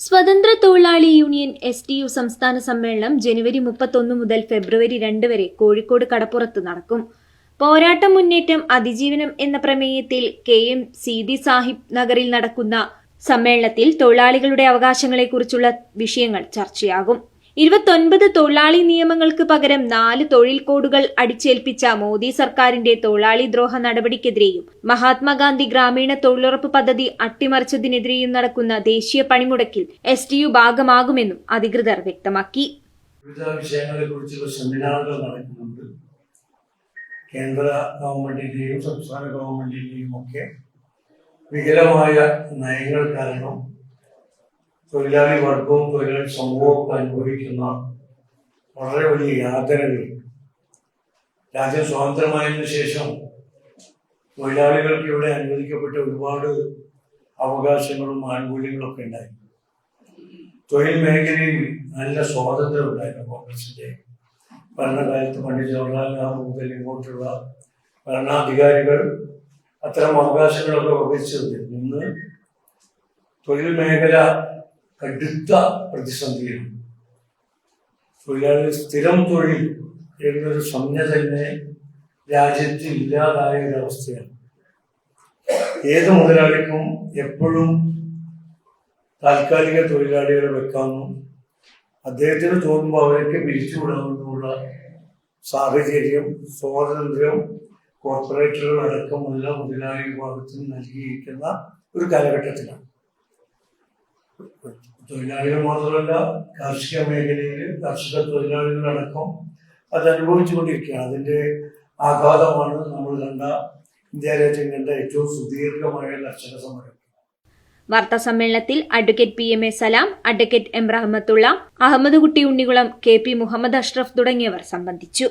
സ്വതന്ത്ര തൊഴിലാളി union STU സംസ്ഥാന സമ്മേളനം ജനുവരി 31 മുതൽ ഫെബ്രുവരി 2 വരെ കോഴിക്കോട് കടപ്പുറത്ത് നടക്കും. പോരാട്ടം മുന്നേറ്റം അതിജീവനം എന്ന പ്രമേയത്തിൽ KM സീതി സാഹിബ് നഗറിൽ നടക്കുന്ന സമ്മേളനത്തിൽ തൊഴിലാളികളുടെ അവകാശങ്ങളെക്കുറിച്ചുള്ള വിഷയങ്ങൾ ചർച്ചയാകും. 29 തൊഴിലാളി നിയമങ്ങൾക്ക് പകരം 4 തൊഴിൽ കോഡുകൾ അടിച്ചേൽപ്പിച്ച മോദി സർക്കാരിന്റെ തൊഴിലാളി ദ്രോഹ നടപടിക്കെതിരെയും മഹാത്മാഗാന്ധി ഗ്രാമീണ തൊഴിലുറപ്പ് പദ്ധതി അട്ടിമറിച്ചതിനെതിരെയും നടക്കുന്ന ദേശീയ പണിമുടക്കിൽ STU ഭാഗമാകുമെന്നും അധികൃതർ വ്യക്തമാക്കി. വിവിധ വിഷയങ്ങളെക്കുറിച്ചുള്ള സെമിനാറുകൾ നടക്കുന്നുണ്ട്. കേന്ദ്ര ഗവൺമെന്റിന്റെയും സംസ്ഥാന ഗവൺമെന്റിന്റെയും ഒക്കെ വികലമായ നയങ്ങൾ കാരണം തൊഴിലാളി വർഗവും തൊഴിലാളി സമൂഹവും അനുഭവിക്കുന്ന വളരെ വലിയ യാതനകൾ രാജ്യം സ്വതന്ത്രമായതിനു ശേഷം തൊഴിലാളികൾക്ക് ഇവിടെ അനുവദിക്കപ്പെട്ട ഒരുപാട് അവകാശങ്ങളും ആനുകൂല്യങ്ങളും ഒക്കെ ഉണ്ടായി. തൊഴിൽ മേഖലയിൽ നല്ല സ്വാതന്ത്ര്യം ഉണ്ടായിരുന്നു. കോൺഗ്രസിന്റെ ഭരണകാലത്ത് പണ്ഡിറ്റ് ജവഹർലാൽ നെഹ്റു മുതൽ ഇങ്ങോട്ടുള്ള ഭരണാധികാരികൾ അത്തരം അവകാശങ്ങളൊക്കെ വഹിച്ചത്. ഇന്ന് തൊഴിൽ മേഖല കടുത്ത പ്രതിസന്ധിയാണ്. തൊഴിലാളി സ്ഥിരം തൊഴിൽ എന്നൊരു സംജ്ഞ തന്നെ രാജ്യത്ത് ഇല്ലാതായ ഒരവസ്ഥയാണ്. ഏത് മുതലാളിക്കും എപ്പോഴും താൽക്കാലിക തൊഴിലാളികളെ വെക്കാമെന്നും അദ്ദേഹത്തിന് തോന്നുമ്പോൾ അവരൊക്കെ പിരിച്ചുവിടാമെന്നുമുള്ള സാഹചര്യം സ്വാതന്ത്ര്യം കോർപ്പറേറ്റുകൾ അടക്കമുള്ള മുതലാളി വിഭാഗത്തിന് നൽകിയിരിക്കുന്ന ഒരു കാലഘട്ടത്തിലാണ്. തൊഴിലാളികൾ മാത്രമല്ല, കാർഷിക മേഖലയിൽ കർഷക തൊഴിലാളികളടക്കം അത് അനുഭവിച്ചുകൊണ്ടിരിക്കുകയാണ്. അതിന്റെ ആഘാതമാണ് നമ്മൾ കണ്ട ഇന്ത്യ രാജ്യം കണ്ട ഏറ്റവും സുദീർഘമായ കർഷക സമരം. വാർത്താ സമ്മേളനത്തിൽ അഡ്വക്കേറ്റ് PMA സലാം, അഡ്വക്കേറ്റ് M റഹ്മത്തുള്ള, അഹമ്മദ് കുട്ടി ഉണ്ണികുളം, KP മുഹമ്മദ് അഷ്റഫ് തുടങ്ങിയവർ സംബന്ധിച്ചു.